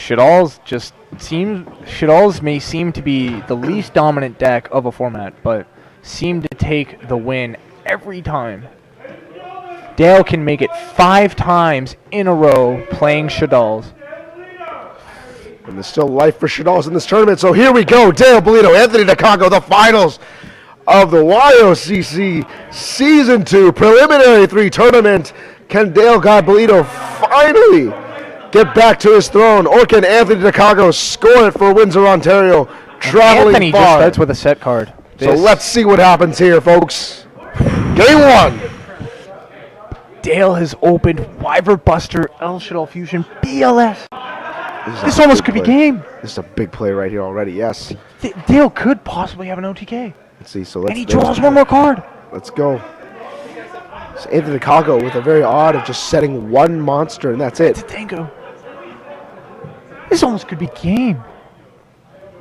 Shaddoll's may seem to be the least dominant deck of a format, but seem to take the win every time. Dale can make it 5 times in a row playing Shaddoll's. And there's still life for Shaddoll's in this tournament. So here we go. Dale Bolito, Anthony DeCongo, the finals of the YOCC Season 2 Preliminary 3 tournament. Can Dale Bolito finally get back to his throne, or can Anthony DeCongo score it for Windsor, Ontario, traveling Anthony far? just starts with a set card. So let's see what happens here, folks. Game 1. Dale has opened Wyvern Buster, El Shaddoll Fusion, BLS. This almost could be game. This is a big play right here already, yes. Dale could possibly have an OTK. Let's see. So let's, and he draws one more card. Let's go. So Anthony DeCongo with a very odd of just setting one monster, and that's it. Tango. This almost could be game.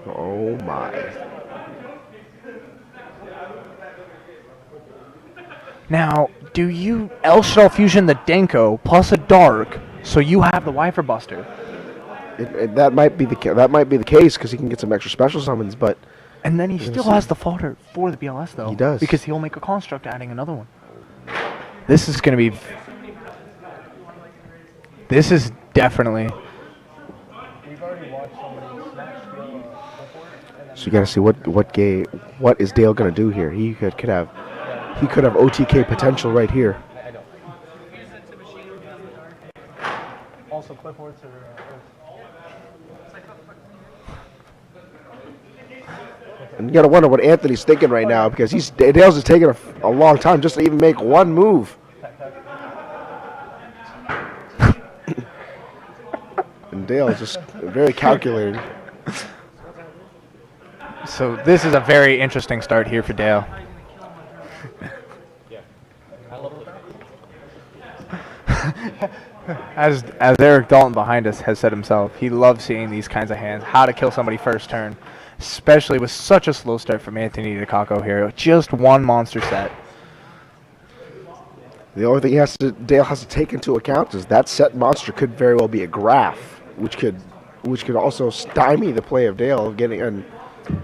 Oh, my. Now, do you El Shaddoll Fusion the Denko plus a Dark, so you have the Wyvern Buster? That might be the case because he can get some extra special summons, but and then he still has the fodder for the BLS though. He does, because he'll make a construct adding another one. This is going to be. This is definitely. So you got to see what is Dale going to do here. He could have OTK potential right here. Also, clipboards are. And you got to wonder what Anthony's thinking right now because Dale's just taking a long time just to even make one move. And Dale's just very calculating. So this is a very interesting start here for Dale. As Eric Dalton behind us has said himself, he loves seeing these kinds of hands, how to kill somebody first turn, especially with such a slow start from Anthony DeCongo here. Just one monster set. The only thing Dale has to take into account is that set monster could very well be a graph, which could also stymie the play of Dale of getting and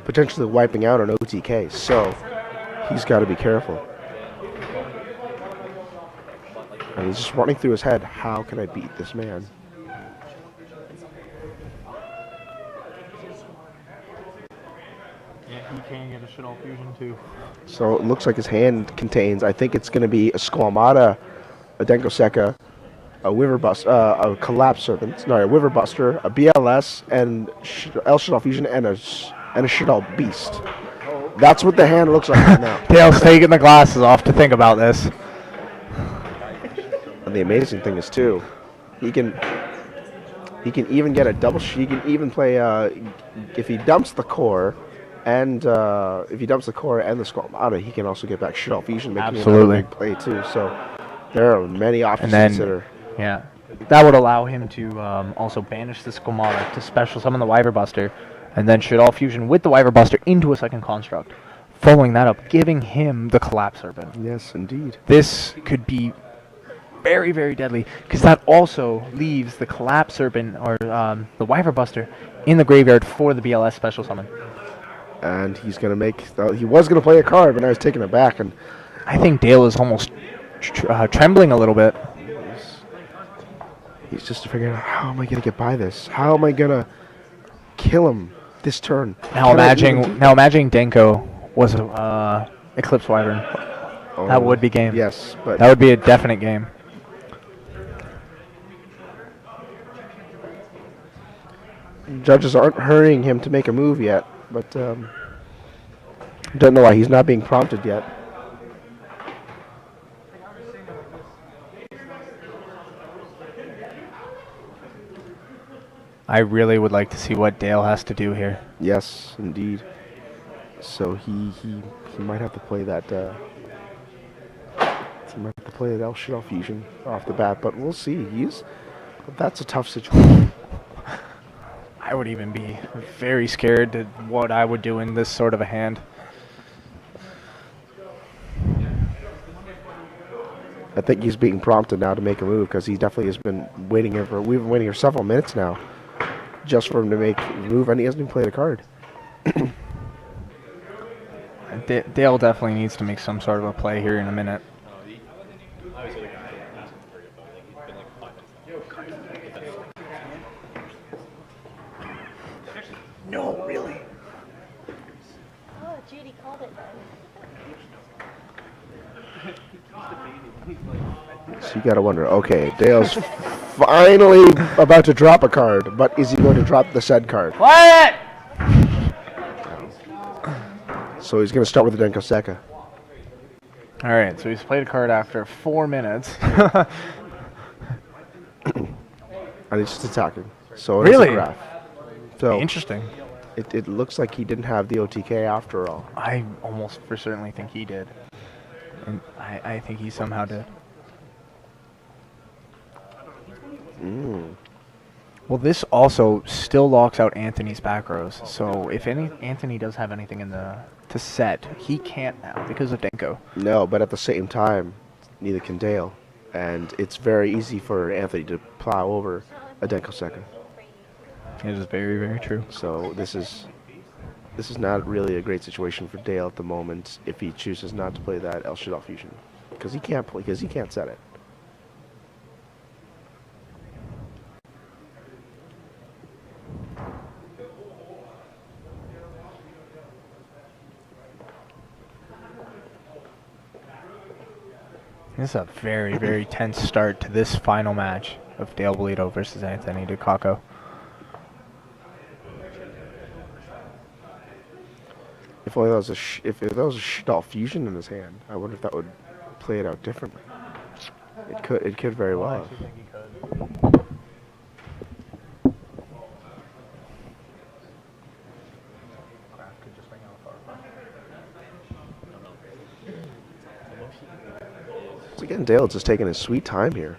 potentially wiping out an OTK. So he's got to be careful. And he's just running through his head, how can I beat this man? Yeah, he can get a Shaddoll Fusion too. So it looks like his hand contains, I think it's going to be a Squamata, a Denkoseka, a Collapse Serpent, a Wyvern Buster, a BLS, and El Shaddoll Fusion, and a Shaddoll Beast. That's what the hand looks like right now. Dale's taking the glasses off to think about this. And the amazing thing is too, he can even get a double. He can even play if he dumps the core, and the Squamata, he can also get back Shaddoll Fusion, making Absolutely. a big play too. So there are many options to consider. Yeah, that would allow him to also banish the Squamata to special summon the Wyvern Buster, and then Shaddoll Fusion with the Wyvern Buster into a second construct. Following that up, giving him the Collapse Serpent. Yes, indeed. This could be very, very deadly, because that also leaves the Collapse Serpent, or the Wyvern Buster, in the graveyard for the BLS special summon. And he's going to make... he was going to play a card, but now he's taking it back. And I think Dale is almost trembling a little bit. He's just figuring out, how am I going to get by this? How am I going to kill him this turn? Now imagining Denko was Eclipse Wyvern. That would be game. Yes, but that would be a definite game. Judges aren't hurrying him to make a move yet, but don't know why he's not being prompted yet. I really would like to see what Dale has to do here. Yes, indeed. So he might have to play that. He might have to play that El Shaddoll Fusion off the bat, but we'll see. That's a tough situation. I would even be very scared to what I would do in this sort of a hand. I think he's being prompted now to make a move because he definitely has been waiting here we've been waiting here several minutes now. just for him to make the move, and he hasn't even played a card. Dale definitely needs to make some sort of a play here in a minute. No, really. Oh, Judy called it then. So you gotta wonder, okay, Dale's finally about to drop a card, but is he going to drop the said card? Quiet! So he's gonna start with the Denko Seka. Alright, so he's played a card after 4 minutes. And he's just attacking. So Really? it's a graph. So Interesting. it looks like he didn't have the OTK after all. I almost for certainly think he did. And I think he somehow did. Well, this also still locks out Anthony's back rows. So if Anthony does have anything in to set, he can't now because of Denko. No, but at the same time, neither can Dale. And it's very easy for Anthony to plow over a Denko Seka. It is very, very true. So this is not really a great situation for Dale at the moment if he chooses not to play that El Shaddoll fusion, because he can't set it. This is a very, very tense start to this final match of Dale Bolito versus Anthony DeCacco. If only that was if there was a Shaddoll fusion in his hand, I wonder if that would play it out differently. It could very well. So again, Dale's just taking his sweet time here.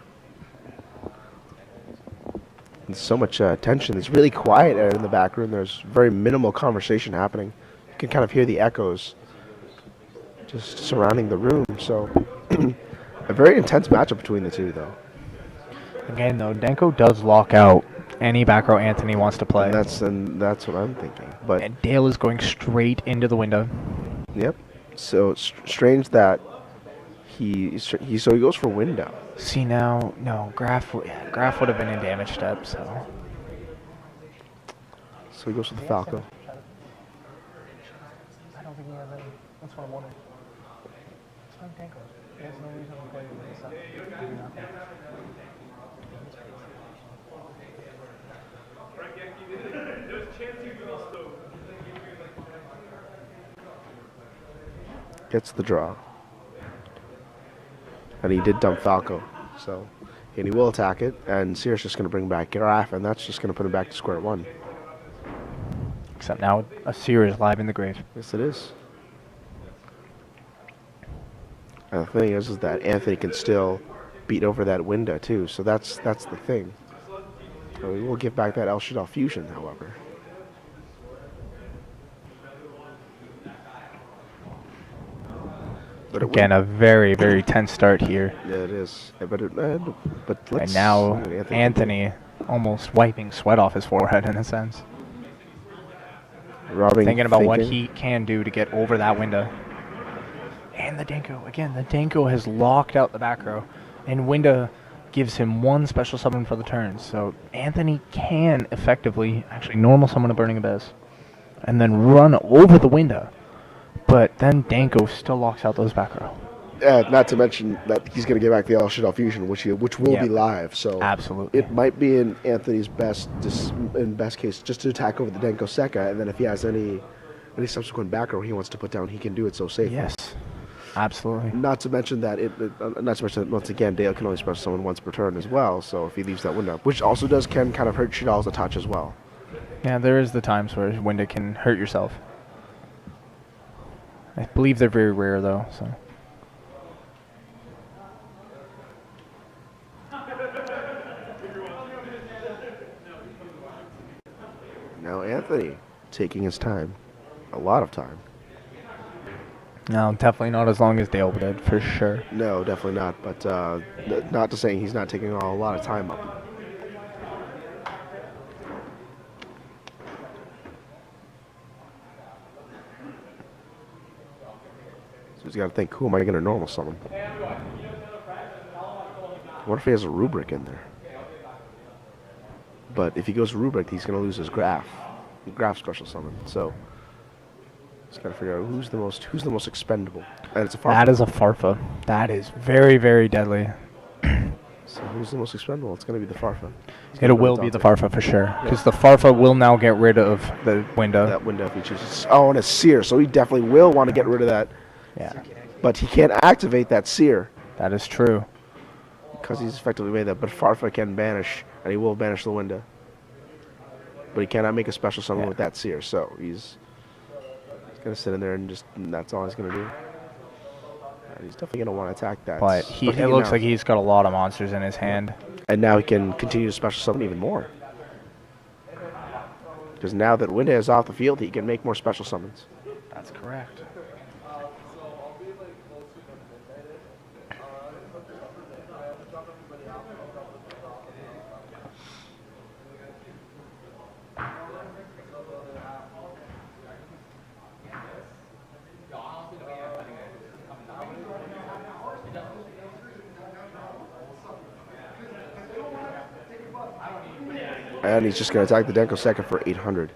There's so much tension. It's really quiet out in the back room. There's very minimal conversation happening. You can kind of hear the echoes just surrounding the room. So a very intense matchup between the two, though. Again, though, Denko does lock out any back row Anthony wants to play. And that's what I'm thinking. But And Dale is going straight into the window. yep. So it's strange that he goes for window. See now, no, Graf would have been in damage step, so. So he goes with the Falco. I don't think he has any. That's what I'm wondering. It's fine, Denko. He has no reason to play with this up. Gets the draw. And he did dump Falco. So, and he will attack it. And Sear's just going to bring back Graf, and that's just going to put him back to square one. Except now a Seer is live in the grave. Yes, it is. And the thing is that Anthony can still beat over that window, too. So that's the thing. So we will give back that El Shaddoll fusion, however. But Again, a very, very tense start here. yeah, it is. But let's And now see what Anthony almost wiping sweat off his forehead in a sense. Thinking about what he can do to get over that window. And the Denko, again, the Denko has locked out the back row. And Winda gives him one special summon for the turn. So Anthony can effectively actually normal summon a Burning Abyss. And then run over the window. But then Denko still locks out those back row. Not to mention that he's going to get back the El Shaddoll fusion, which will be live. So absolutely, it might be in Anthony's best case just to attack over the Denko Seka, and then if he has any subsequent back row he wants to put down, he can do it so safely. Yes, absolutely. Not to mention that once again Dale can only special summon once per turn as well. So if he leaves that window, which also can kind of hurt Shaddoll's a touch as well. Yeah, there is the times where Winda can hurt yourself. I believe they're very rare, though. So. Now Anthony taking his time, a lot of time. No, definitely not as long as Dale did, for sure. No, definitely not. But not to say he's not taking a lot of time up. He's got to think, who am I going to normal summon? What if he has a rubric in there? But if he goes rubric, he's going to lose his graph special summon. So he's got to figure out who's the most expendable. And it's a Farfa. That is a Farfa. That is very, very deadly. So who's the most expendable? It's going to be the Farfa. It will be the Farfa for sure. Because the Farfa will now get rid of the window. That window if he chooses. Oh, and a seer. So he definitely will want to get rid of that. Yeah. But he can't activate that seer. That is true. Because he's effectively made that. But Farfa can banish, and he will banish the window. But he cannot make a special summon with that seer. So he's going to sit in there and that's all he's going to do. And he's definitely going to want to attack that. But it looks like he's got a lot of monsters in his hand. And now he can continue to special summon even more. Because now that Winda is off the field, he can make more special summons. That's correct. And he's just going to attack the Denko second for 800.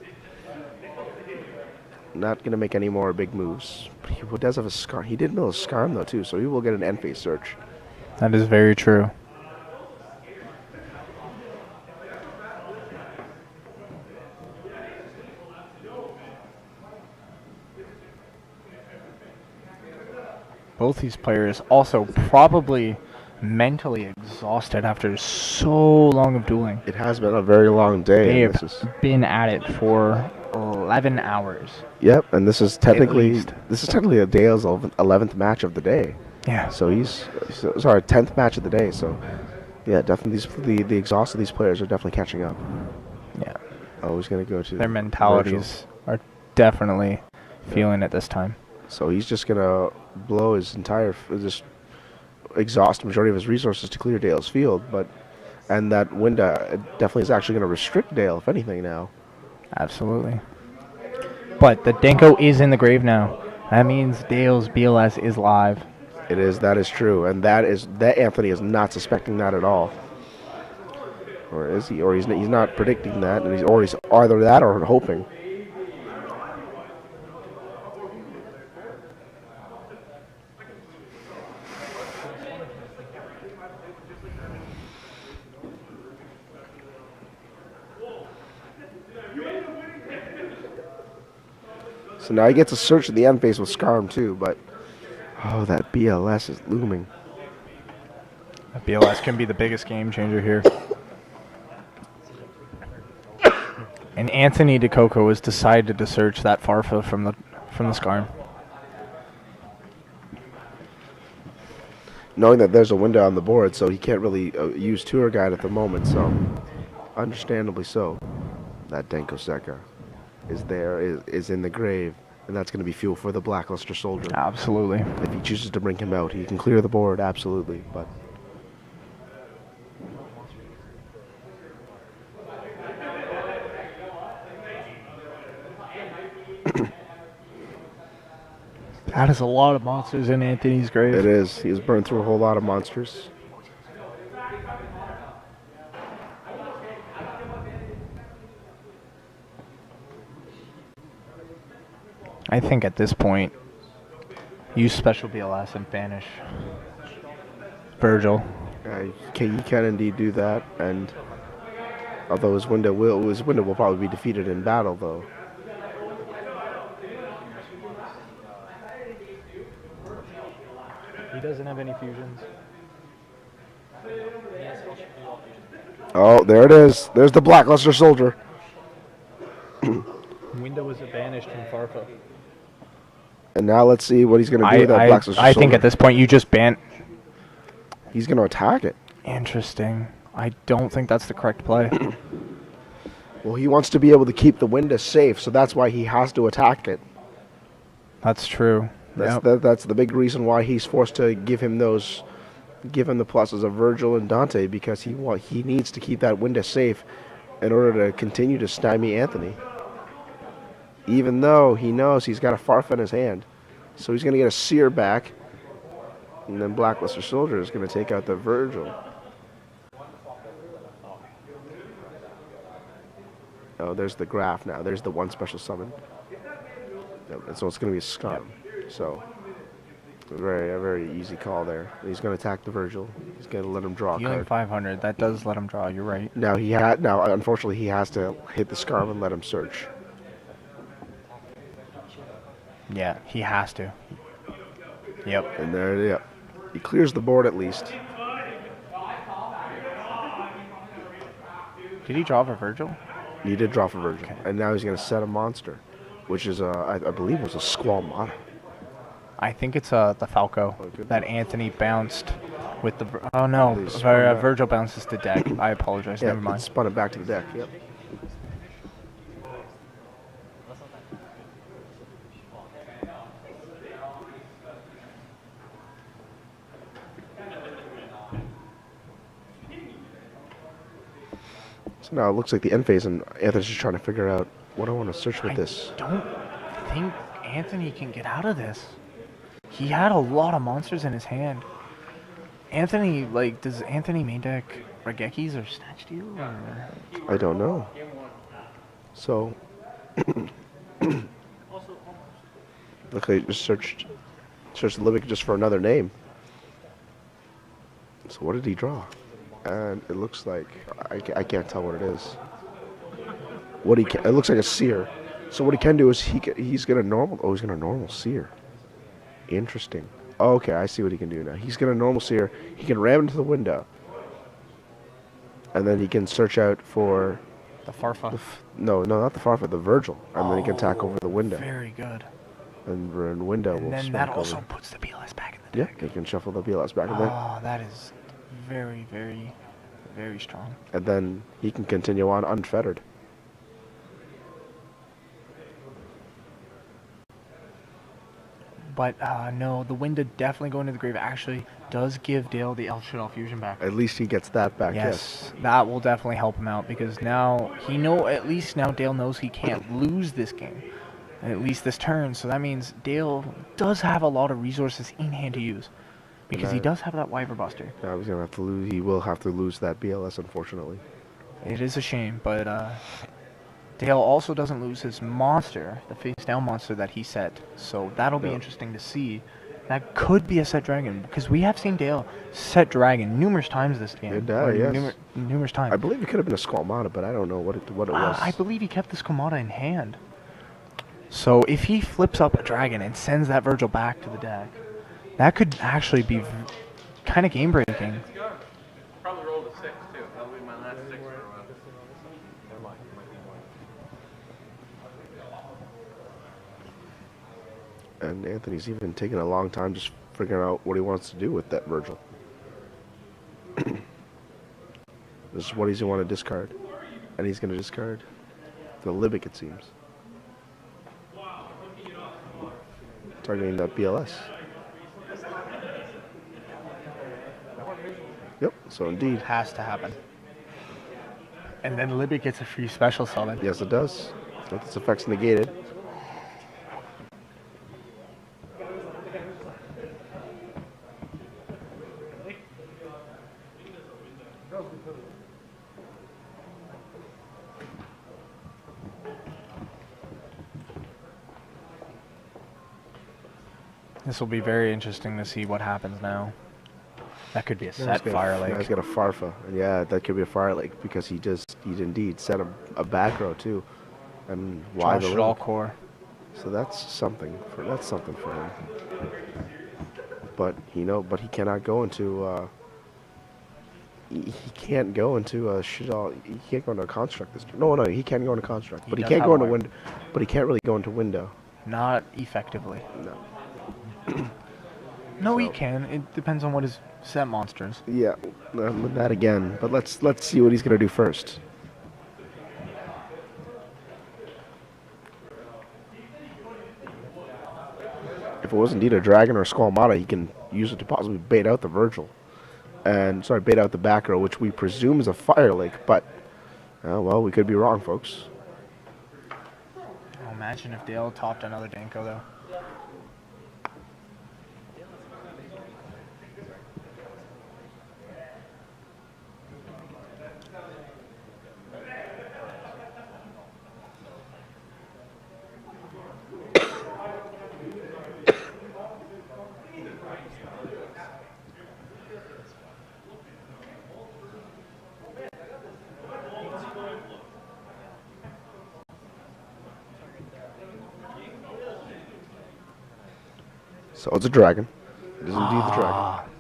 Not going to make any more big moves. But he does have a Scar. He did mill a Scarm, though, too, so he will get an end phase search. That is very true. Both these players also probably mentally exhausted after so long of dueling. It has been a very long day. They and have been at it for 11 hours. Yep, and this is technically a Dale's 11th match of the day. Yeah. So he's 10th match of the day. So yeah, definitely the exhaust of these players are definitely catching up. Yeah. Oh, he's gonna go to their mentalities are definitely feeling it this time. So he's just gonna blow his entire just exhaust the majority of his resources to clear Dale's field, and that Winda definitely is actually going to restrict Dale, if anything, now. Absolutely. But the Denko is in the grave now. That means Dale's BLS is live. It is. That is true, and that Anthony is not suspecting that at all, or is he? Or he's not predicting that, and he's either that or hoping. So now he gets a search at the end phase with Scarm too, but that BLS is looming. That BLS can be the biggest game changer here. And Anthony DeCoco has decided to search that Farfa from the Scarm. Knowing that there's a window on the board, so he can't really use Tour Guide at the moment, so understandably so. That Denko Seka is in the grave, and that's going to be fuel for the Blackluster Soldier. Absolutely. If he chooses to bring him out, he can clear the board, absolutely, but... That is a lot of monsters in Anthony's grave. It is. He has burned through a whole lot of monsters. I think at this point, use special BLS and banish Virgil. He can indeed do that, and although his window will probably be defeated in battle, though. He doesn't have any fusions. Oh, there it is. There's the Blackluster Soldier. Window was banished from Farfa. And now let's see what he's going to do with that Blackluster Soldier. I think at this point you just ban... He's going to attack it. Interesting. I don't think that's the correct play. Well, he wants to be able to keep the window safe, so that's why he has to attack it. That's true. That's the big reason why he's forced to give him the pluses of Virgil and Dante, because he needs to keep that window safe in order to continue to stymie Anthony. Even though he knows he's got a Farfa in his hand. So he's going to get a Seer back. And then Blackluster Soldier is going to take out the Virgil. Oh, there's the Graph now. There's the one special summon. Yep, and so it's going to be a Scum. So, a very easy call there. He's going to attack the Virgil. He's going to let him draw a Healing card. 500. That does let him draw. You're right. Now, unfortunately, he has to hit the Scarf and let him search. Yeah, he has to. Yep. And there, yep. He clears the board at least. Did he draw for Virgil? He did draw for Virgil. Okay. And now he's going to set a monster, which is, I believe, was a Squamata. I think it's the Falco good. that Anthony bounced with the. Oh no, They spun back. Virgil bounces the deck. I apologize. Yeah, Never mind. spun it back to the deck. Yep. So now it looks like the end phase, and Anthony's just trying to figure out what I want to search with this. I don't think Anthony can get out of this. He had a lot of monsters in his hand. Anthony, like, does Anthony main deck Regekis or Snatch Steal? Or? I don't know. So, look, I just searched the Libic just for another name. So what did he draw? And it looks like I can't tell what it is. It looks like a Seer. So what he can do is he's gonna normal. Oh, he's gonna normal Seer. Interesting. Oh, okay, I see what he can do now. He's gonna normal Seer. He can ram into the window, and then he can search out for The Farfa. no, not the Farfa, the Virgil, and then he can attack over the window. Very good. And the window will And then smack that also over. puts the BLS back in the Yeah, deck. he can shuffle the BLS back in there, Oh, that is very, very, very strong. and then he can continue on unfettered. But no, the window definitely going to the grave actually does give Dale the Elf Shaddoll fusion back. At least he gets that back. Yes, that will definitely help him out because now at least now Dale knows he can't lose this game, at least this turn. So that means Dale does have a lot of resources in hand to use because he does have that Wyver Buster. Now he's gonna have to lose. He will have to lose that BLS, unfortunately. It is a shame, but Dale also doesn't lose his monster, the face down monster that he set. So that'll be interesting to see. That could be a set dragon because we have seen Dale set dragon numerous times this game. Yes. Numerous times. I believe it could have been a Squamata, but I don't know what it was. I believe he kept this Komata in hand. So if he flips up a dragon and sends that Virgil back to the deck, that could actually be kind of game breaking. Probably rolled a 6 too. That'll be my last 6 for a while. And Anthony's even taking a long time just figuring out what he wants to do with that Virgil. This is what he's going to want to discard. And he's going to discard the Libic, it seems. Targeting that BLS. Yep, so indeed. Has to happen. And then Libby gets a free special summon. Yes, it does. With its effects negated. This will be very interesting to see what happens now. That could be a set Now Fire he's Lake. got a Farfa. And yeah, that could be a Fire Lake because he did indeed set a back row too. And why the Shaddoll Libic? core. So that's something for him. But he cannot go into he can't go into a Shaddoll. He can't go into a construct this turn. No, he can go into construct, but he does can't have go into wire. window. But he can't really go into window. Not effectively. No. No, he So- can. It depends on what his set monsters. Yeah, that again. But let's see what he's gonna do first. If it was indeed a dragon or a Squamata, he can use it to possibly bait out the Virgil. Bait out the back row, which we presume is a Fire Lake, but, well, we could be wrong, folks. Oh, imagine if Dale topped another Danko, though. So it's a dragon. It is indeed the dragon.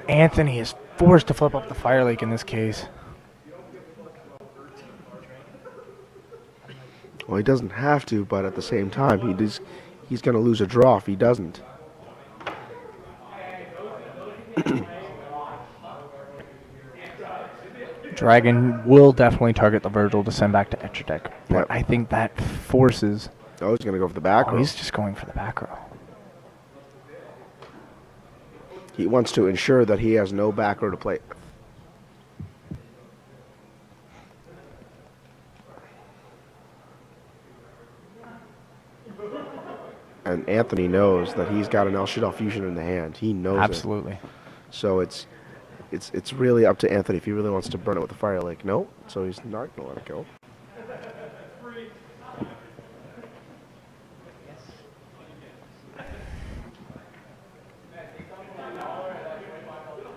Anthony is forced to flip up the Fire Lake in this case. Well, he doesn't have to, but at the same time, he's going to lose a draw if he doesn't. Dragon will definitely target the Virgil to send back to extra deck, but Yep. I think that forces. Oh, he's going to go for the back Oh, row. he's just going for the back row. He wants to ensure that he has no back row to play. And Anthony knows that he's got an El Shaddoll Fusion in the hand. He knows it. Absolutely. So it's really up to Anthony if he really wants to burn it with the Fire Lake. No, so he's not going to let it go.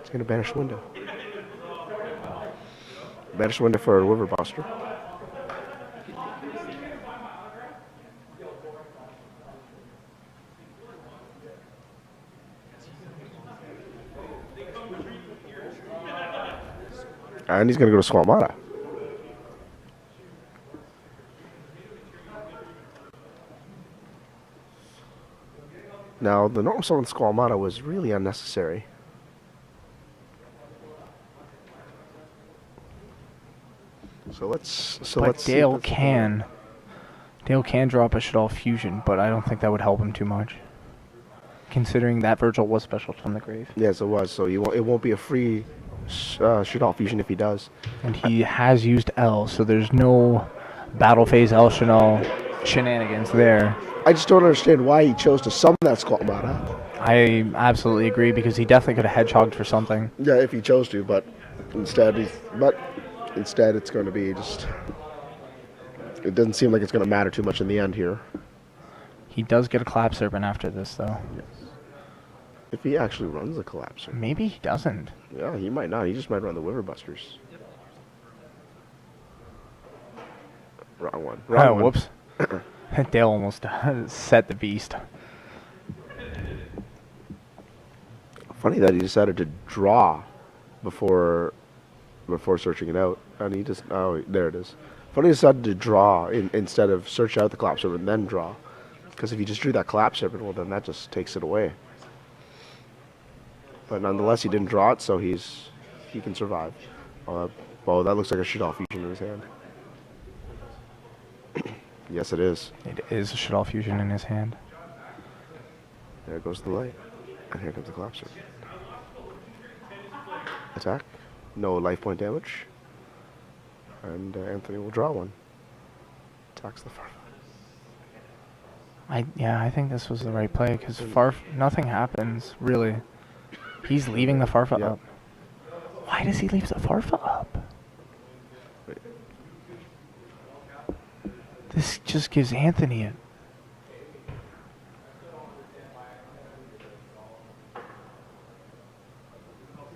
He's going to banish window. Banish window for a River Buster. And he's going to go to Swamata. Now, the normal summon Squamata was really unnecessary. Let's see But if Dale that's- can. Dale can drop a Shaddoll Fusion, but I don't think that would help him too much. Considering that Virgil was special from the grave. Yes, it was. So it won't be a free Shaddoll Fusion if he does. And he has used L, so there's no battle phase El Shaddoll shenanigans there. I just don't understand why he chose to summon that Squamata. I absolutely agree, because he definitely could have hedgehogged for something. Yeah, if he chose to, but instead it's going to be just. It doesn't seem like it's going to matter too much in the end here. He does get a Clap Serpent after this, though. If he actually runs the Collapser. Maybe he doesn't. Yeah, he might not. He just might run the River Busters. Wrong one. Wrong Oh, one. whoops. Dale almost set the beast. Funny that he decided to draw before searching it out. And he just, oh, there it is. Funny he decided to draw instead of search out the Collapse Serpent and then draw. Because if he just drew that Collapse Serpent, well, then that just takes it away. But nonetheless, he didn't draw it, so he can survive. Oh, that looks like a Shaddoll Fusion in his hand. Yes, it is. It is a Shaddoll Fusion in his hand. There goes the light. And here comes the Collapser. Attack. No life point damage. And Anthony will draw one. Attacks the Farfa. I think this was the right play, because nothing happens, really. He's leaving the Farfa Yep. up. Why does he leave the Farfa up? Wait. This just gives Anthony it.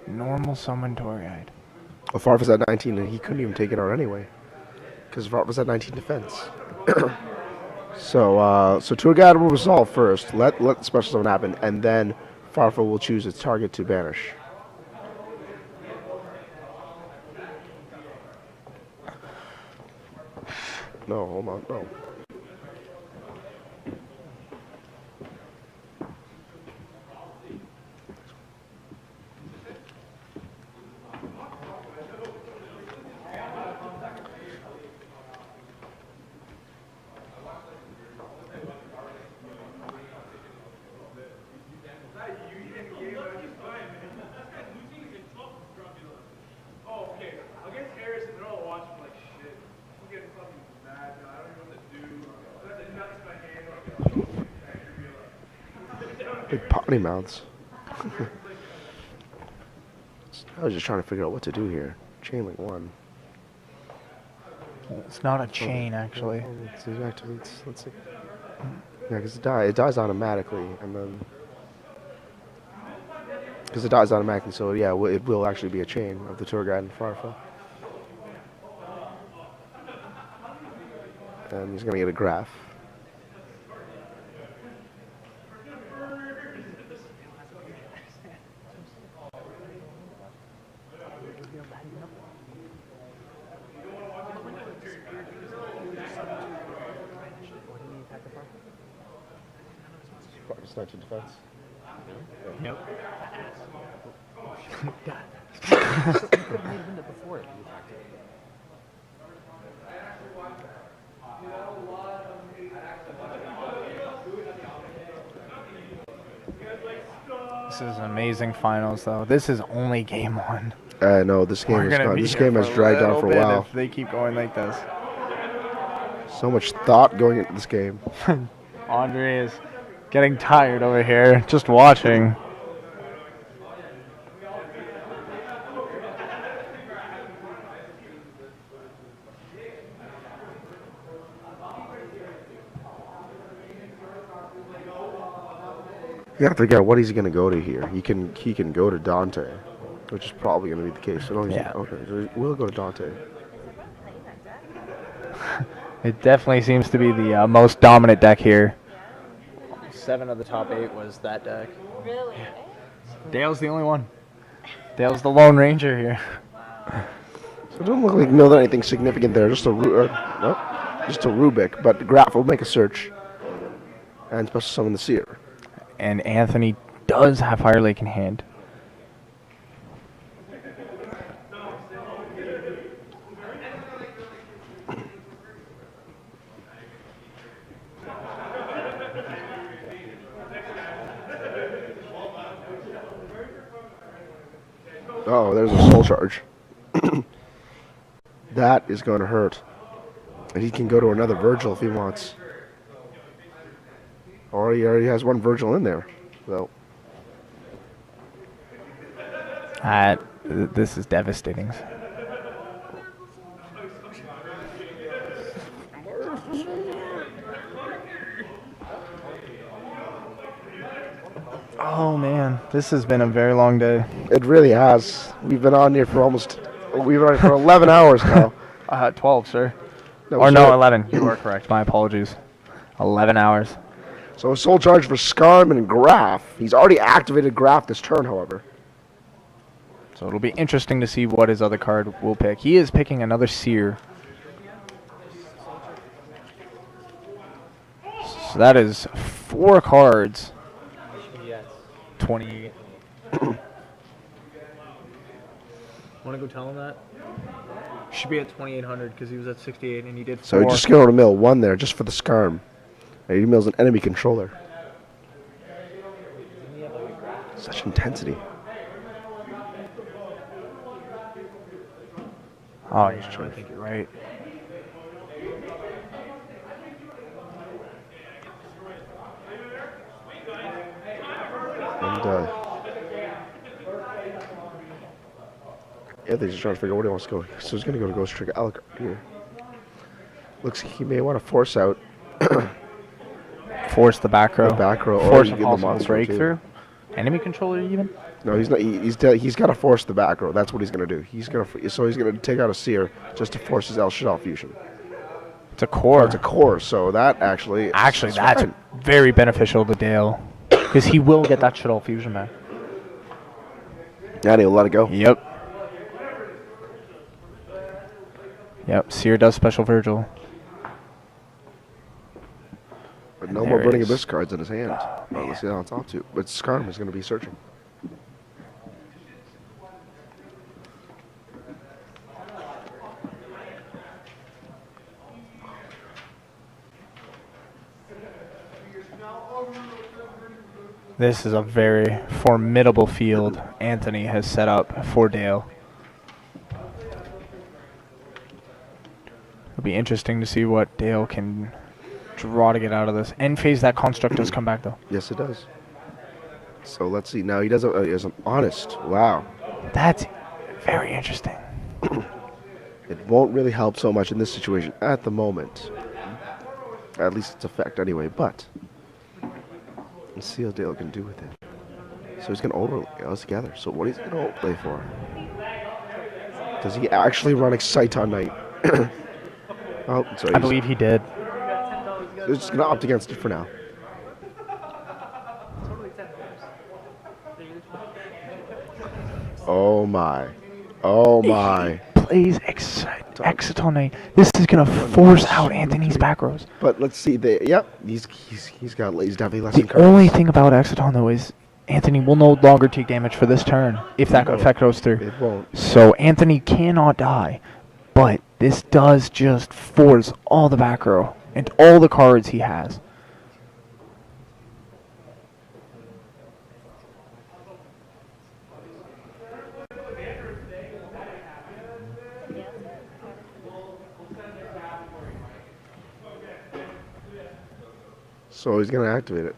Normal summon Toriide. Well, Farfa's at 19, and he couldn't even take it out anyway. Because Farfa's at 19 defense. So Tour Guide will resolve first. Let the special summon happen, and then Farfa will choose its target to banish. No, hold on, no. Oh, okay. Against Harrison, they're all watching like shit. I'm getting fucking mad now. I don't even know what to do. That's a nuts in my hand. Big potty mouths. I was just trying to figure out what to do here. Chain link 1. It's not a chain, actually. Let's see. Yeah, because it dies automatically, and then because it dies automatically, so yeah, it will actually be a chain of the tour guide and Farfa. And he's gonna get a graph. It's not to defense. Yep. This is an amazing finals, though. This is only game one. No, this game We're is gonna gone. be This here game has dragged on for a bit while. if they keep going like this. So much thought going into this game. Andre is getting tired over here, just watching. You have to figure out what he's going to go to here. He can go to Dante, which is probably going to be the case. So no, Yeah. Okay, so we'll go to Dante. It definitely seems to be the most dominant deck here. 7 of the top 8 was that deck. Really? Dale's the only one. Dale's the Lone Ranger here. So it doesn't look like anything significant there. Just a just a Rubik, but Graf will make a search and special summon the Seer. And Anthony does have Fire Lake in hand. Oh, there's a soul charge. That is going to hurt. And he can go to another Virgil if he wants. Or he already has one Virgil in there. So This is devastating. Oh man, this has been a very long day. it really has. We've been on here for 11 hours now. 12, sir. No, Or no, sorry. 11. You are correct. My apologies. 11 hours. So a soul charge for Skarm and Graf. He's already activated Graf this turn, however. So it'll be interesting to see what his other card will pick. He is picking another Seer. So that is 4 cards. 28. Want to go tell him that? Should be at 2,800 because he was at 68 and he did 4. So he's just going to mill 1 there just for the Skarm. And he mills an enemy controller. Such intensity. Oh, yeah, I think you're right. And yeah, they're just trying to figure out where he wants to go. So he's going to go to Ghost Trick Alucard here. Looks like he may want to force out Force the back row. the back row. or Force you a give the possible monster breakthrough. Enemy controller even? No, he's not. He's got to force the back row. That's what he's going to do. He's going to take out a Seer just to force his El Shaddoll fusion. It's a core. It's a core, so that actually That's fine. very beneficial to Dale. Because he will get that Shaddoll fusion back. And he'll let it go. Yep. Yep, Seer does special Virgil. But no There more it Burning is. Abyss cards in his hand. Oh, Well, let's see how it's off to. But Skarm is going to be searching. This is a very formidable field Anthony has set up for Dale. It'll be interesting to see what Dale can draw to get out of this. End phase, that construct does come back, though. Yes, it does. So let's see. Now he does. He has an honest. Wow. That's very interesting. It won't really help so much in this situation at the moment. At least its effect anyway. But let's see how Dale can do with it. So he's going to overlay altogether. So what is he going to overlay for? Does he actually run Excite on Night? Oh, so I believe he did. he's just going to opt against it for now. Oh my. Oh my. Plays Excite. Exciton night. This is gonna force out Anthony's back rows. But let's see. He's definitely less The encouraged. only thing about Exciton though is Anthony will no longer take damage for this turn if that effect goes through. It won't. So Anthony cannot die, but this does just force all the back row and all the cards he has. So he's gonna activate it.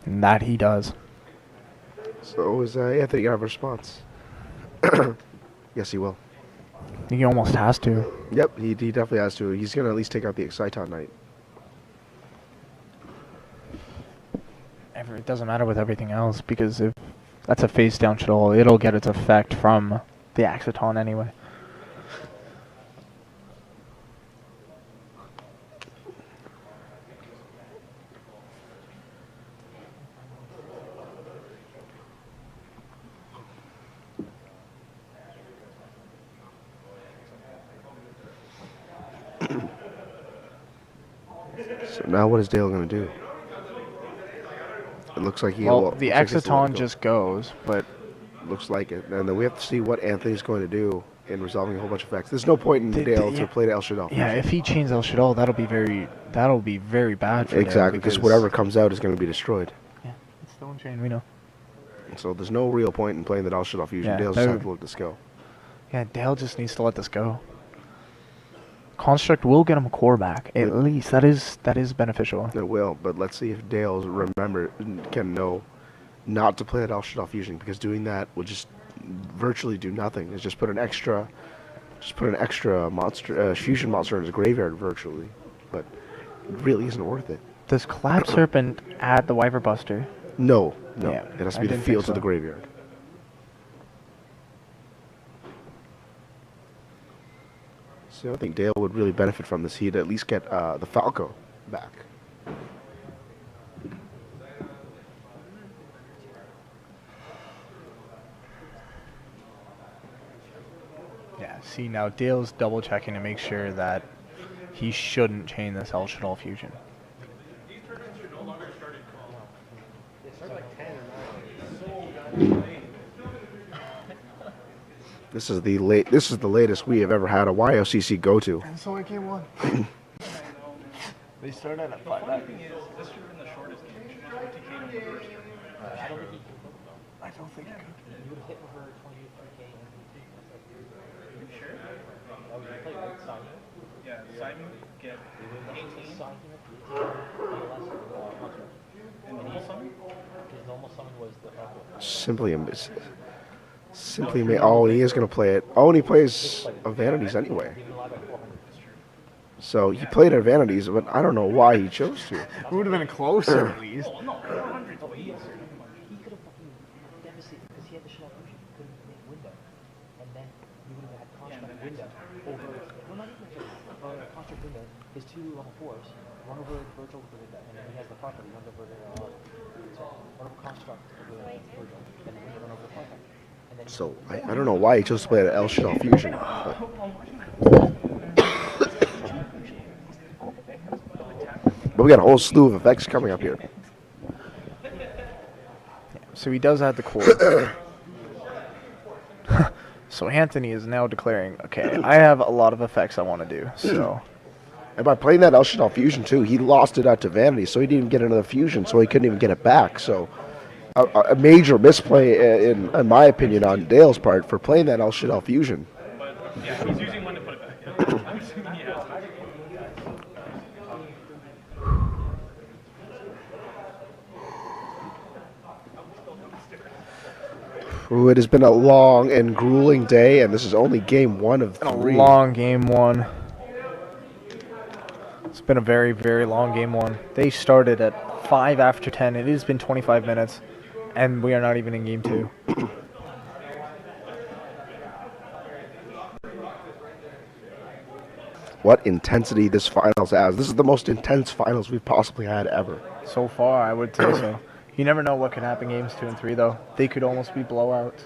And that he does. So is Anthony gonna have a response? Yes, he will. He almost has to. Yep, he definitely has to. He's gonna at least take out the Exciton Knight. It doesn't matter with everything else because if that's a face down Shaddoll, it'll get its effect from the Exciton anyway. So now what is Dale gonna do? It looks like he. Well, the looks like he's Exciton go. just goes, but Looks like it, and then we have to see what Anthony's going to do in resolving a whole bunch of effects. There's no point in Dale to play to El Shaddoll. yeah, if he chains El Shaddoll, that'll be very bad for Dale. Exactly, because whatever comes out is going to be destroyed. Yeah, it's still in chain, we know. So there's no real point in playing the El Shaddoll fusion. Yeah, Dale's just have to let this go. Yeah, Dale just needs to let this go. Construct will get him a core back. At least that is beneficial. It will, but let's see if Dale's can know not to play that El Shaddoll fusion, because doing that will just virtually do nothing. It's just put an extra monster fusion monster in his graveyard virtually, but it really isn't worth it. Does Collapse Serpent add the Wyver Buster? No, Yeah, it has to I be the didn't think field to so. the graveyard. So I think Dale would really benefit from this. He'd at least get the Falco back. Yeah, see now Dale's double checking to make sure that he shouldn't chain this El Shaddoll fusion. This is the latest we have ever had a YOCC go to. And so I came one. They started at 5. The thing is, this should have been the shortest game. Should have 50K in the first. I don't think it could. You would have hit her 28k. You sure? Oh, you play with Simon. Yeah, Simon get 18. Simon And normal summon? his normal summon was the He is going to play it. Oh, and he plays a Vanities anyway. So he played a Vanities, but I don't know why he chose to. It would have been closer at least. Oh, no, 400 please. He could have fucking devastated because he had the Shaddoll fusion. He couldn't make window. And then you would have had construct window over. Well, not even construct window. His 2 level 4s run over Virgil with the window. And then he has the property run over run over construct over Virgil. And then run over the property. So I don't know why he chose to play the El Shaddoll fusion. But we got a whole slew of effects coming up here. So he does add the core. So Anthony is now declaring, okay, I have a lot of effects I want to do. So And by playing that El Shaddoll fusion too, he lost it out to Vanity, so he didn't even get another fusion, so he couldn't even get it back. So a major misplay, in my opinion, on Dale's part for playing that El Shaddoll fusion. But yeah, he's using one to put it back. Yeah. I'm assuming he has. Ooh, it has been a long and grueling day, and this is only game 1 of 3. a long game 1. It's been a very, very long game 1. They started at 5 after 10. It has been 25 minutes, and we are not even in game 2. What intensity this finals has. This is the most intense finals we've possibly had ever. So far, I would say so. You never know what could happen games 2 and 3, though. They could almost be blowouts.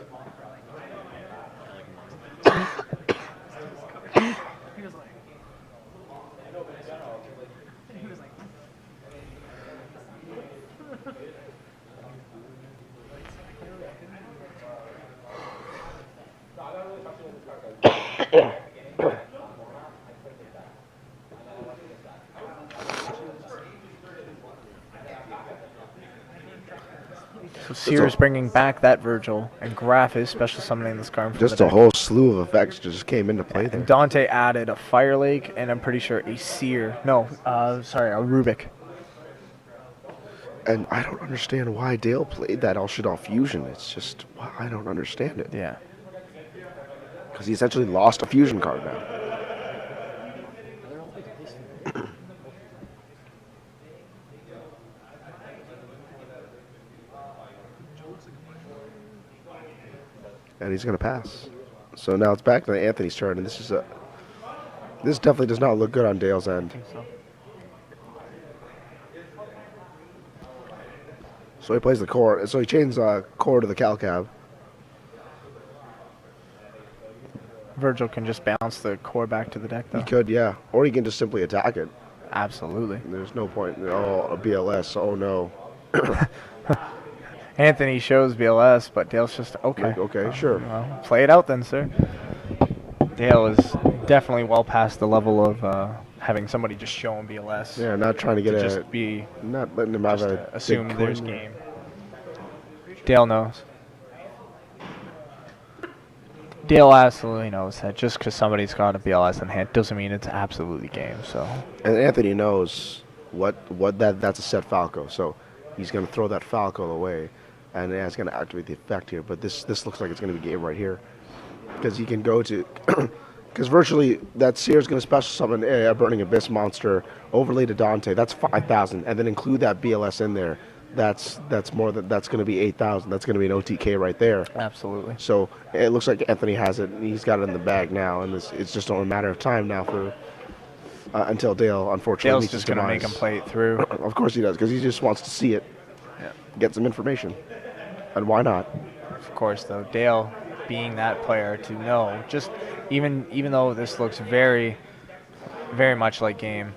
So Sears bringing back that Virgil, and Graf is special summoning this card. Just a whole slew of effects just came into play there. And Dante added a Fire Lake, and I'm pretty sure a Seer. No, sorry, a Rubik. And I don't understand why Dale played that El Shaddoll Fusion. It's just, I don't understand it. Yeah. Because he essentially lost a fusion card now. And he's going to pass. So now it's back to Anthony's turn, and this definitely does not look good on Dale's end. So he plays the core. So he chains core to the Calcab. Virgil can just bounce the core back to the deck, though. He could, yeah. Or he can just simply attack it. Absolutely. There's no point. Oh, a BLS. Oh, no. Anthony shows BLS, but Dale's just, okay. Okay, sure. Well, play it out then, sir. Dale is definitely well past the level of having somebody just show him BLS. Yeah, not trying to get just be not letting him have a assume big there's coin. game. Dale knows. Dale absolutely knows that just because somebody's got a BLS in hand doesn't mean it's absolutely game. So. And Anthony knows that's a set Falco, so he's going to throw that Falco away, and it's going to activate the effect here. But this looks like it's going to be game right here, because he can go to, because virtually that Seer's going to special summon a Burning Abyss monster overlay to Dante. That's 5,000, and then include that BLS in there. That's going to be 8,000. That's going to be an OTK right there. Absolutely. So it looks like Anthony has it, and he's got it in the bag now, and it's just a matter of time now for until Dale, unfortunately, Dale's meets just his going to make demise. him play it through. Of course he does, because he just wants to see it, get some information, and why not? Of course, though, Dale being that player to know, just even though this looks very, very much like game,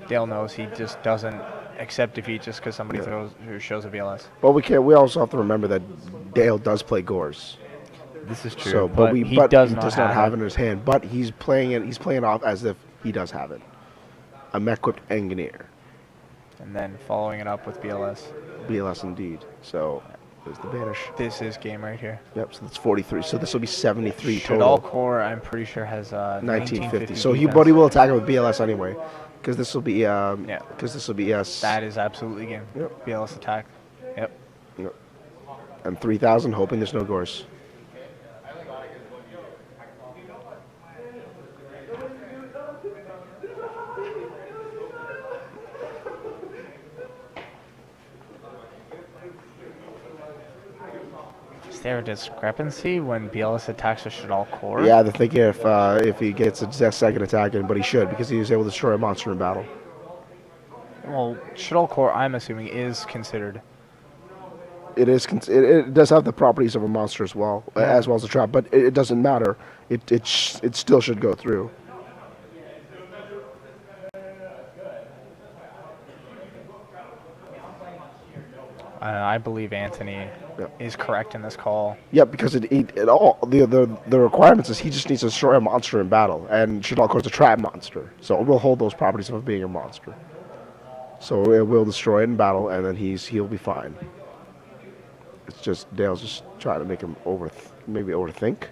Dale knows he just doesn't accept defeat just because somebody shows a BLS. But we also have to remember that Dale does play Gores. This is true. So, but he does not have it in his hand. But he's playing it. He's playing off as if he does have it. A mech-equipped Engineer. And then following it up with BLS. BLS indeed. So there's the banish. This is game right here. Yep. So that's 43. So this will be 73 Shaddoll total. core, I'm pretty sure has 1950. So he will attack it with BLS anyway, because this will be because this will be That is absolutely game. Yep. BLS attack. Yep. And 3,000, hoping there's no Gores. Is there a discrepancy when BLS attacks a Shaddoll core? Yeah, they're thinking if he gets a second attack in, but he should, because he was able to destroy a monster in battle. Well, Shaddoll core, I'm assuming, is considered. It is. It does have the properties of a monster as well as a trap, but it doesn't matter. It still should go through. I believe Anthony is correct in this call. Yeah, because the requirements is he just needs to destroy a monster in battle, and Shaddoll core is a trap monster, so it will hold those properties of being a monster. So it will destroy it in battle, and then he'll be fine. It's just Dale's just trying to make him maybe overthink,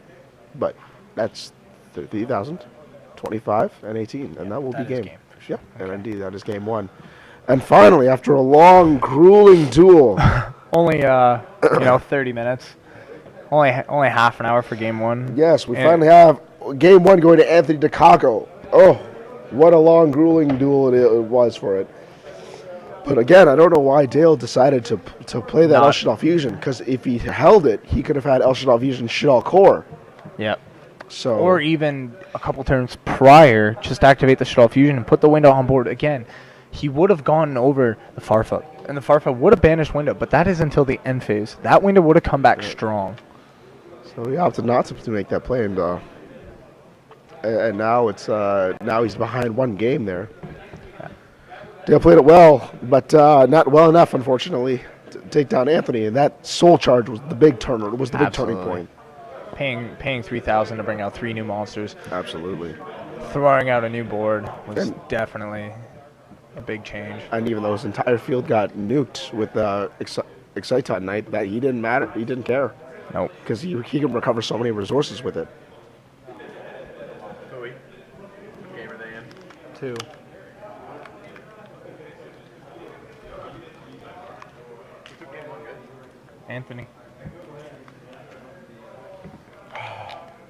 but that's 30,000, 25, and 18, and that will be game. For sure. Yeah, and indeed that is game one. And finally, after a long, grueling duel, only 30 minutes, only half an hour for game one. Yes, we finally have game one going to Anthony DeCaco. Oh, what a long, grueling duel it was for it. But again, I don't know why Dale decided to play that El Shaddoll Fusion, because if he held it, he could have had El Shaddoll Fusion Shaddoll core. Yep. So, or even a couple turns prior, just activate the Shaddoll Fusion and put the window on board again. He would have gone over the Farfa, and the Farfa would have banished window, but that is until the end phase. That window would have come back strong. So he opted not to make that play, and now now he's behind one game there. Dale played it well, but not well enough, unfortunately, to take down Anthony. And that soul charge was the big turner. It was the big turning point. Paying 3,000 to bring out 3 new monsters. Absolutely. Throwing out a new board was definitely a big change. And even though his entire field got nuked with Excite night that he didn't matter. He didn't care Nope. because he can recover so many resources with it. Game are they in? 2. Anthony.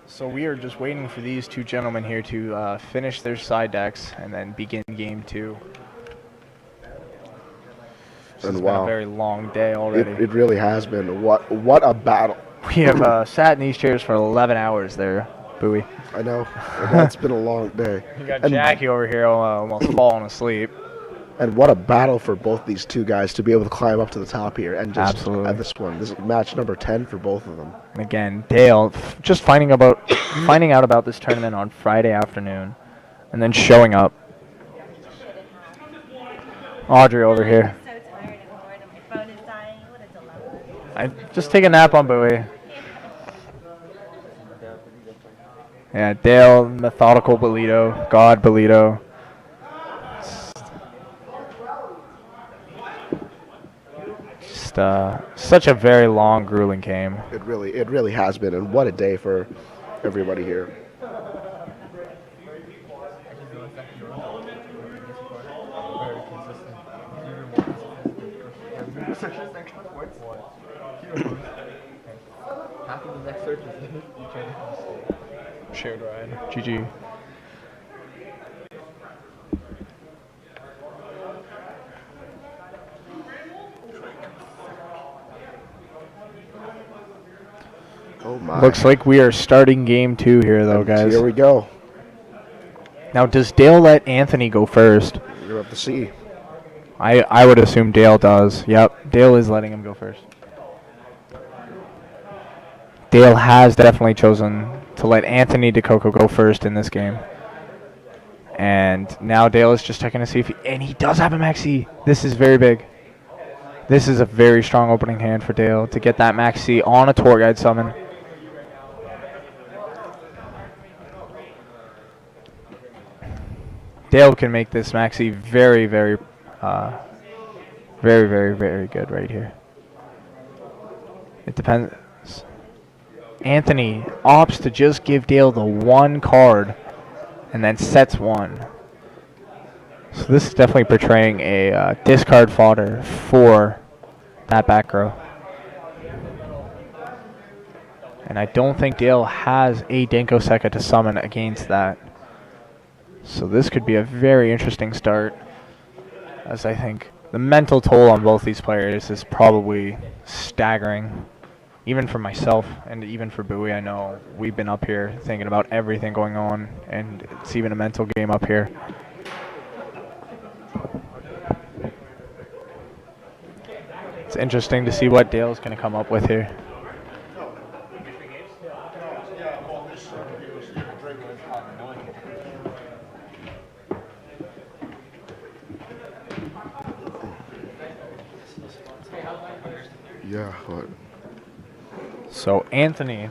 So we are just waiting for these two gentlemen here to finish their side decks and then begin game 2. This has been a very long day already. It really has been. What a battle. We have sat in these chairs for 11 hours there, Bowie. I know. That's been a long day. You got Jackie over here almost falling asleep. And what a battle for both these two guys to be able to climb up to the top here and just Absolutely. at this one. This is match number 10 for both of them. And again, Dale just finding out about this tournament on Friday afternoon and then showing up. Audrey over here. So tired and bored and my phone is dying. What a dilemma. I just take a nap on Bowie. Yeah, Dale, methodical Bolito, God Bolito. Just such a very long, grueling game. It really has been, and what a day for everybody here. Shared ride. GG. Oh my. Looks like we are starting game 2 here, though, And guys. Here we go. Now, does Dale let Anthony go first? You're up to see. I would assume Dale does. Yep, Dale is letting him go first. Dale has definitely chosen to let Anthony DeCoco go first in this game. And now Dale is just checking to see if he does have a maxi. This is very big. This is a very strong opening hand for Dale to get that maxi on a tour guide summon. Dale can make this maxi very, very, very good right here. It depends. Anthony opts to just give Dale the one card and then sets one. So this is definitely portraying a discard fodder for that back row. And I don't think Dale has a Denko Sekka to summon against that. So this could be a very interesting start, as I think the mental toll on both these players is probably staggering. Even for myself and even for Bowie, I know we've been up here thinking about everything going on, and it's even a mental game up here. It's interesting to see what Dale's going to come up with here. Yeah, what? So Anthony,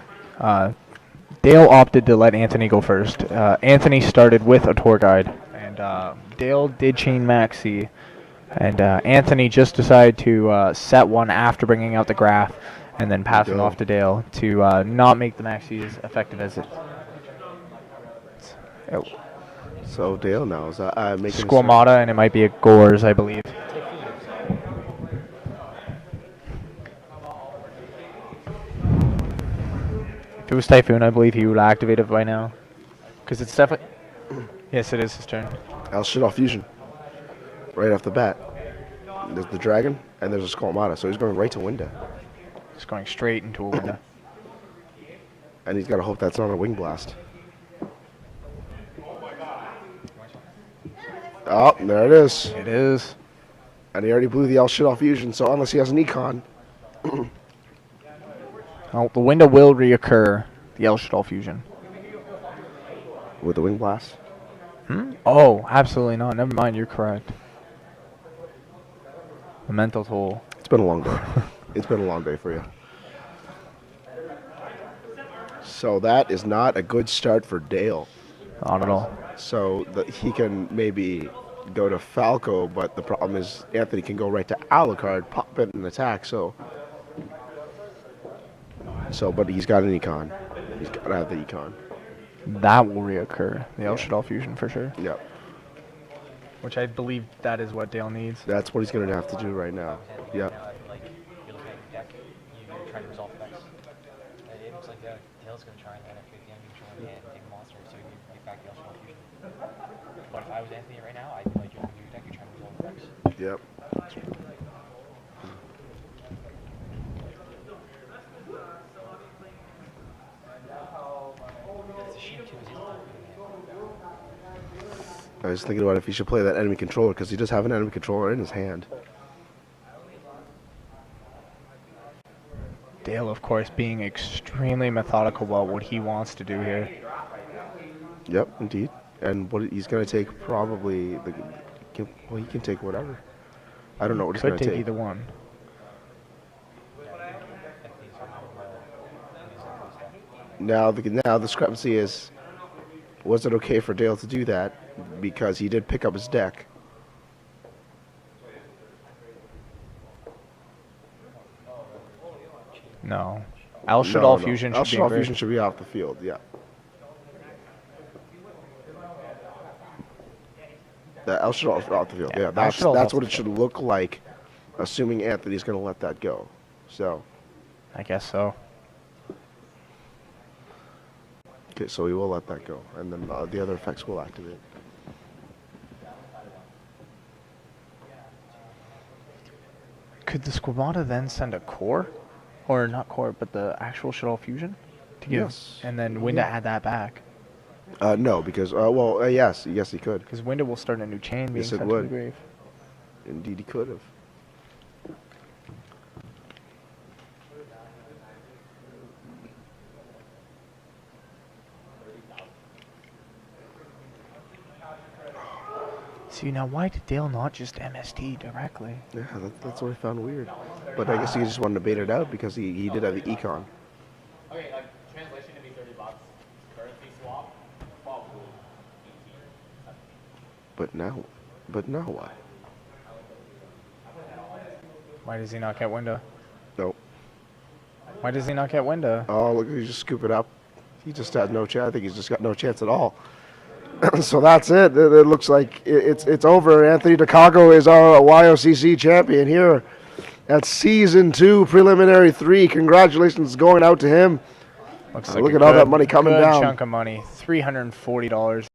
Dale opted to let Anthony go first. Anthony started with a tour guide, and Dale did chain maxi, and Anthony just decided to set one after bringing out the graph, and then pass it off to Dale to not make the maxi as effective as it. Oh. So Dale now is making Squamata, and it might be a Gores, I believe. If it was Typhoon, I believe he would activate it by now. Because it's definitely... Yes, it is his turn. Shaddoll fusion. Right off the bat. There's the dragon, and there's a Squamata, so he's going right to window. Just going straight into a window. And he's got to hope that's not a wing blast. Oh, there it is. It is. And he already blew the Shaddoll fusion, so unless he has an econ. Oh, the window will reoccur. The Shaddoll fusion. With the wing blast? Oh, absolutely not. Never mind, you're correct. The mental toll. It's been a long day. It's been a long day for you. So that is not a good start for Dale. Not at all. So that he can maybe go to Falco, but the problem is Anthony can go right to Alucard, it and attack. So, but he's got an econ. He's got to have the econ. That will reoccur. The El Shaddoll fusion for sure. Yep. Which I believe that is what Dale needs. That's what he's going to have to do right now. Yep. Like, you're looking at your deck, you're trying to resolve effects. It looks like Tail's going to try and activate the enemy control and take a monster so you can get back the Elshaddoll fusion. But if I was Anthony right now, I'd be like, you're looking at your deck, you're trying to resolve effects. Yep. It's a shame, too, is he's not doing I was thinking about if he should play that enemy controller because he does have an enemy controller in his hand. Dale, of course, being extremely methodical about what he wants to do here. Yep, indeed. And what he's going to take probably he can take whatever. I don't know what he's going Could to take take. either one. Now the discrepancy is, was it okay for Dale to do that? Because he did pick up his deck. No. El Shaddoll fusion El should be Shaddoll in fusion grave. should be off the field, yeah. The El Shaddoll is off the field, Yeah, yeah. El That's Shaddoll's off what the it should look like, assuming Anthony's going to let that go. So, I guess so. okay, so he will let that go, and then the other effects will activate. Could the Squamata then send a core? Or not core, but the actual Shaddoll fusion? To give, Yes. and then Winda add that back. No, because, yes, he could. Because Winda will start a new chain being Yes, it sent to the would. grave. Indeed, he could have. See, now why did Dale not just MST directly? Yeah, that's what I found weird. But I guess he just wanted to bait it out because he did have the econ. Okay, like translation to be $30. Currency swap, probably 18. But now what? Why does he not get Winda? Nope. Why does he not get Winda? Oh, look, he just scoop it up. He just has no chance. I think he's just got no chance at all. So that's it. It looks like it's over. Anthony DeCago is our YOCC champion here at Season 2, Preliminary 3. Congratulations going out to him. Looks Look at all that money coming good down. Chunk of money, $340.